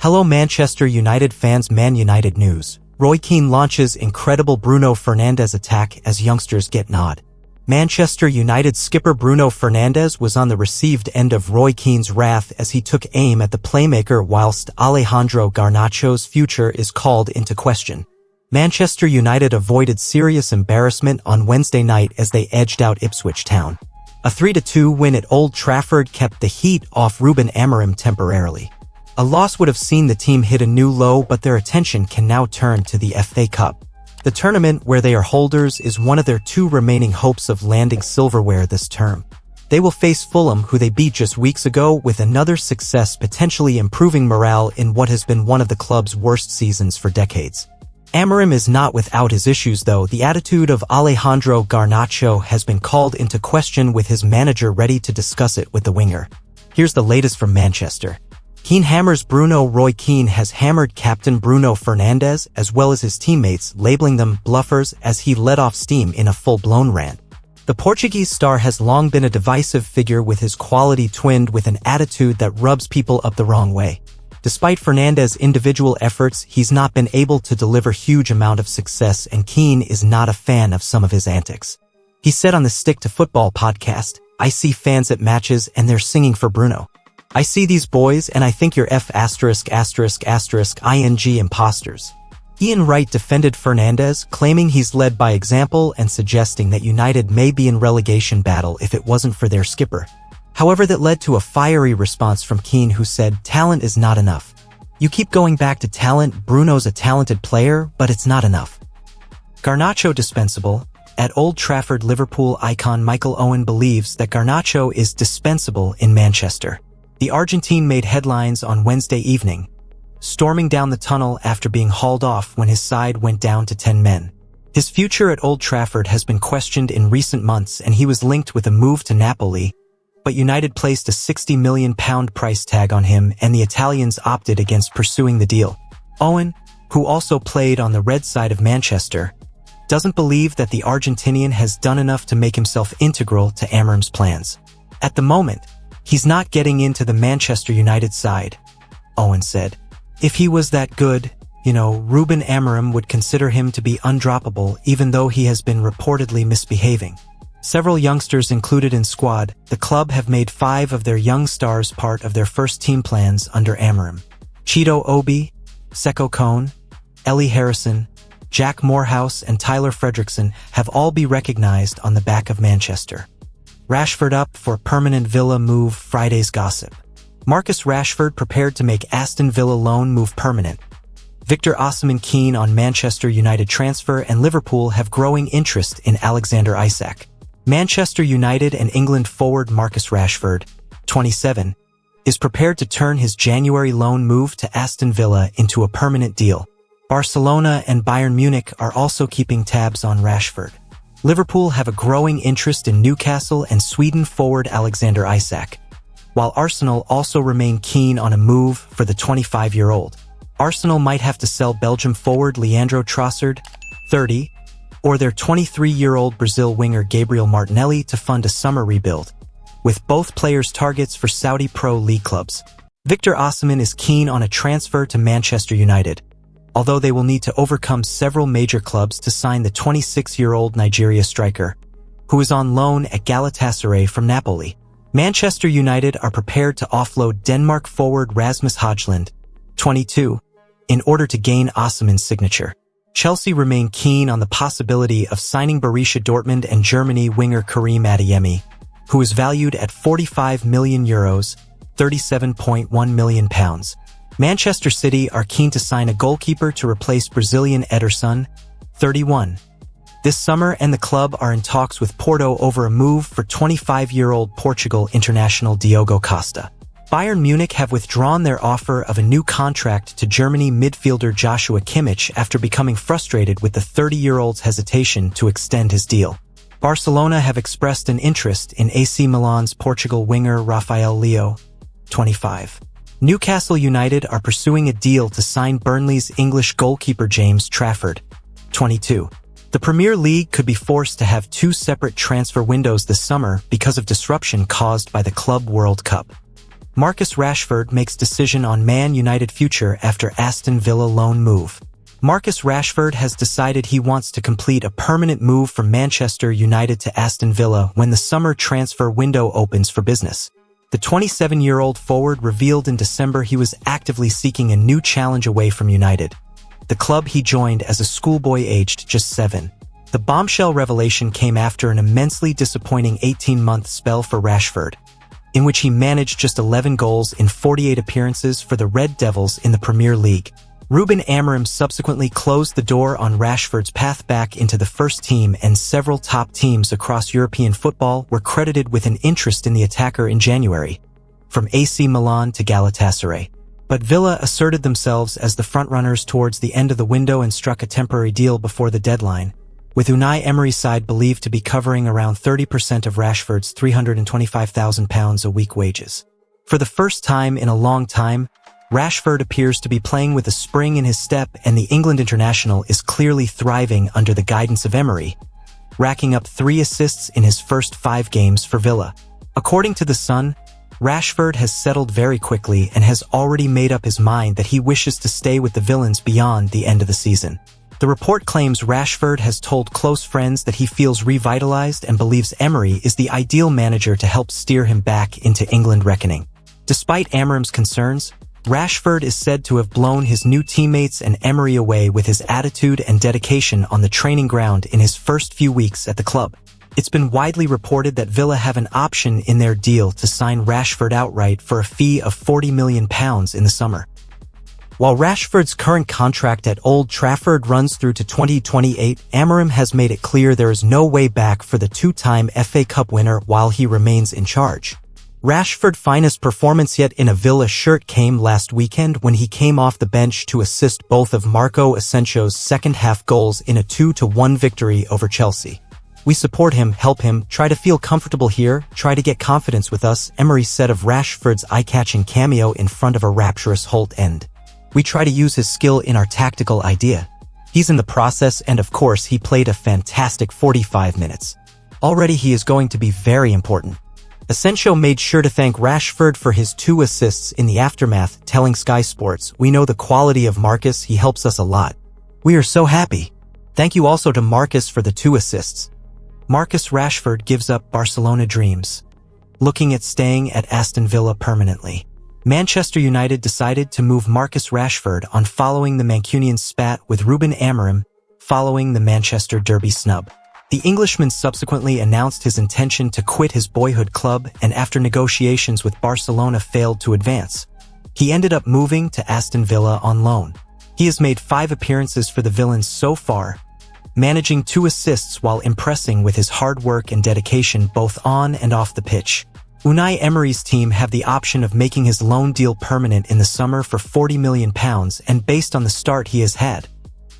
Hello Manchester United fans. Man United news. Roy Keane launches incredible Bruno Fernandes attack as youngsters get nod. Manchester United skipper Bruno Fernandes was on the received end of Roy Keane's wrath as he took aim at the playmaker whilst Alejandro Garnacho's future is called into question. Manchester United avoided serious embarrassment on Wednesday night as they edged out Ipswich Town. A 3-2 win at Old Trafford kept the heat off Ruben Amorim temporarily. A loss would have seen the team hit a new low, but their attention can now turn to the FA Cup. The tournament where they are holders is one of their two remaining hopes of landing silverware this term. They will face Fulham, who they beat just weeks ago, with another success potentially improving morale in what has been one of the club's worst seasons for decades. Amorim is not without his issues though. The attitude of Alejandro Garnacho has been called into question, with his manager ready to discuss it with the winger. Here's the latest from Manchester. Keane hammers Bruno. Roy Keane has hammered captain Bruno Fernandes as well as his teammates, labeling them bluffers as he let off steam in a full-blown rant. The Portuguese star has long been a divisive figure, with his quality twinned with an attitude that rubs people up the wrong way. Despite Fernandes' individual efforts, he's not been able to deliver huge amount of success, and Keane is not a fan of some of his antics. He said on the Stick to Football podcast, "I see fans at matches and they're singing for Bruno. I see these boys and I think you're ****ing imposters." Ian Wright defended Fernandes, claiming he's led by example and suggesting that United may be in relegation battle if it wasn't for their skipper. However, that led to a fiery response from Keane, who said, "Talent is not enough. You keep going back to talent. Bruno's a talented player, but it's not enough." Garnacho dispensable. At Old Trafford, Liverpool icon Michael Owen believes that Garnacho is dispensable in Manchester. The Argentine made headlines on Wednesday evening, storming down the tunnel after being hauled off when his side went down to 10 men. His future at Old Trafford has been questioned in recent months, and he was linked with a move to Napoli, but United placed a £60 million price tag on him and the Italians opted against pursuing the deal. Owen, who also played on the red side of Manchester, doesn't believe that the Argentinian has done enough to make himself integral to Amorim's plans. At the moment, he's not getting into the Manchester United side, Owen said. If he was that good, Ruben Amorim would consider him to be undroppable, even though he has been reportedly misbehaving. Several youngsters included in squad, the club have made 5 of their young stars part of their first team plans under Amorim. Cheeto Obi, Seko Kone, Ellie Harrison, Jack Morehouse and Tyler Fredrickson have all been recognized on the back of Manchester. Rashford up for permanent Villa move. Friday's gossip. Marcus Rashford prepared to make Aston Villa loan move permanent. Victor Osimhen keen on Manchester United transfer, and Liverpool have growing interest in Alexander Isak. Manchester United and England forward Marcus Rashford, 27, is prepared to turn his January loan move to Aston Villa into a permanent deal. Barcelona and Bayern Munich are also keeping tabs on Rashford. Liverpool have a growing interest in Newcastle and Sweden forward Alexander Isak, while Arsenal also remain keen on a move for the 25-year-old. Arsenal might have to sell Belgium forward Leandro Trossard, 30, or their 23-year-old Brazil winger Gabriel Martinelli to fund a summer rebuild, with both players targets for Saudi Pro League clubs. Victor Osimhen is keen on a transfer to Manchester United, although they will need to overcome several major clubs to sign the 26-year-old Nigeria striker, who is on loan at Galatasaray from Napoli. Manchester United are prepared to offload Denmark forward Rasmus Højlund, 22, in order to gain Osimhen's signature. Chelsea remain keen on the possibility of signing Borussia Dortmund and Germany winger Karim Adeyemi, who is valued at €45 million, £37.1 million. Manchester City are keen to sign a goalkeeper to replace Brazilian Ederson, 31, this summer, and the club are in talks with Porto over a move for 25-year-old Portugal international Diogo Costa. Bayern Munich have withdrawn their offer of a new contract to Germany midfielder Joshua Kimmich after becoming frustrated with the 30-year-old's hesitation to extend his deal. Barcelona have expressed an interest in AC Milan's Portugal winger Rafael Leo, 25. Newcastle United are pursuing a deal to sign Burnley's English goalkeeper James Trafford, 22. The Premier League could be forced to have 2 separate transfer windows this summer because of disruption caused by the Club World Cup. Marcus Rashford makes decision on Man United future after Aston Villa loan move. Marcus Rashford has decided he wants to complete a permanent move from Manchester United to Aston Villa when the summer transfer window opens for business. The 27-year-old forward revealed in December he was actively seeking a new challenge away from United, the club he joined as a schoolboy aged just 7. The bombshell revelation came after an immensely disappointing 18-month spell for Rashford, in which he managed just 11 goals in 48 appearances for the Red Devils in the Premier League. Ruben Amorim subsequently closed the door on Rashford's path back into the first team, and several top teams across European football were credited with an interest in the attacker in January, from AC Milan to Galatasaray. But Villa asserted themselves as the frontrunners towards the end of the window and struck a temporary deal before the deadline, with Unai Emery's side believed to be covering around 30% of Rashford's £325,000 a week wages. For the first time in a long time, Rashford appears to be playing with a spring in his step, and the England international is clearly thriving under the guidance of Emery, racking up 3 assists in his first 5 games for Villa. According to The Sun, Rashford has settled very quickly and has already made up his mind that he wishes to stay with the Villains beyond the end of the season. The report claims Rashford has told close friends that he feels revitalized and believes Emery is the ideal manager to help steer him back into England reckoning. Despite Amorim's concerns, Rashford is said to have blown his new teammates and Emery away with his attitude and dedication on the training ground in his first few weeks at the club. It's been widely reported that Villa have an option in their deal to sign Rashford outright for a fee of £40 million in the summer. While Rashford's current contract at Old Trafford runs through to 2028, Amorim has made it clear there is no way back for the 2-time FA Cup winner while he remains in charge. Rashford's finest performance yet in a Villa shirt came last weekend when he came off the bench to assist both of Marco Asensio's second-half goals in a 2-1 victory over Chelsea. "We support him, help him, try to feel comfortable here, try to get confidence with us," Emery said of Rashford's eye-catching cameo in front of a rapturous Holt end. "We try to use his skill in our tactical idea. He's in the process, and of course he played a fantastic 45 minutes. Already he is going to be very important." Asensio made sure to thank Rashford for his 2 assists in the aftermath, telling Sky Sports, "We know the quality of Marcus, he helps us a lot. We are so happy. Thank you also to Marcus for the 2 assists." Marcus Rashford gives up Barcelona dreams, looking at staying at Aston Villa permanently. Manchester United decided to move Marcus Rashford on following the Mancunian's spat with Ruben Amorim following the Manchester derby snub. The Englishman subsequently announced his intention to quit his boyhood club, and after negotiations with Barcelona failed to advance, he ended up moving to Aston Villa on loan. He has made 5 appearances for the Villains so far, managing 2 assists while impressing with his hard work and dedication both on and off the pitch. Unai Emery's team have the option of making his loan deal permanent in the summer for £40 million, and based on the start he has had,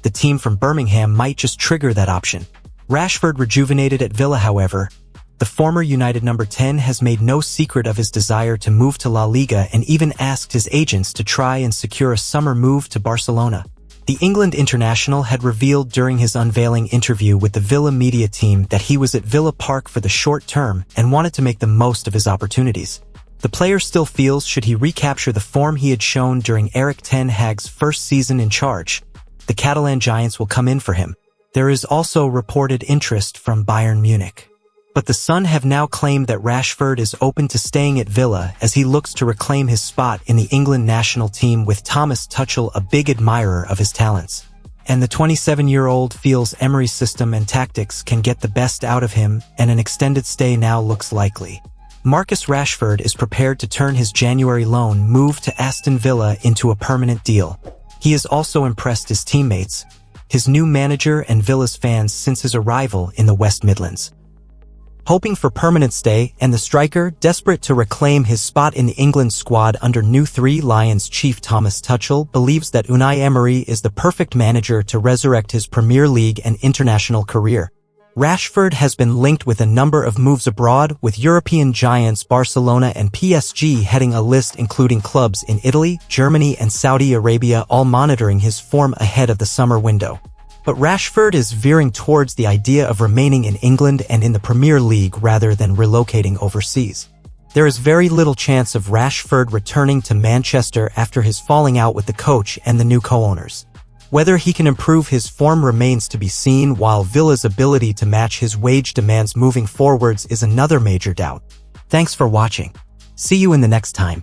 the team from Birmingham might just trigger that option. Rashford rejuvenated at Villa, however. The former United number 10 has made no secret of his desire to move to La Liga and even asked his agents to try and secure a summer move to Barcelona. The England international had revealed during his unveiling interview with the Villa media team that he was at Villa Park for the short term and wanted to make the most of his opportunities. The player still feels should he recapture the form he had shown during Erik ten Hag's first season in charge, the Catalan Giants will come in for him. There is also reported interest from Bayern Munich. But the Sun have now claimed that Rashford is open to staying at Villa as he looks to reclaim his spot in the England national team, with Thomas Tuchel a big admirer of his talents. And the 27-year-old feels Emery's system and tactics can get the best out of him, and an extended stay now looks likely. Marcus Rashford is prepared to turn his January loan move to Aston Villa into a permanent deal. He has also impressed his teammates, his new manager and Villa's fans since his arrival in the West Midlands. Hoping for permanent stay, and the striker, desperate to reclaim his spot in the England squad under new Three Lions chief Thomas Tuchel, believes that Unai Emery is the perfect manager to resurrect his Premier League and international career. Rashford has been linked with a number of moves abroad, with European giants Barcelona and PSG heading a list including clubs in Italy, Germany and Saudi Arabia, all monitoring his form ahead of the summer window. But Rashford is veering towards the idea of remaining in England and in the Premier League rather than relocating overseas. There is very little chance of Rashford returning to Manchester after his falling out with the coach and the new co-owners. Whether he can improve his form remains to be seen, while Villa's ability to match his wage demands moving forwards is another major doubt. Thanks for watching. See you in the next time.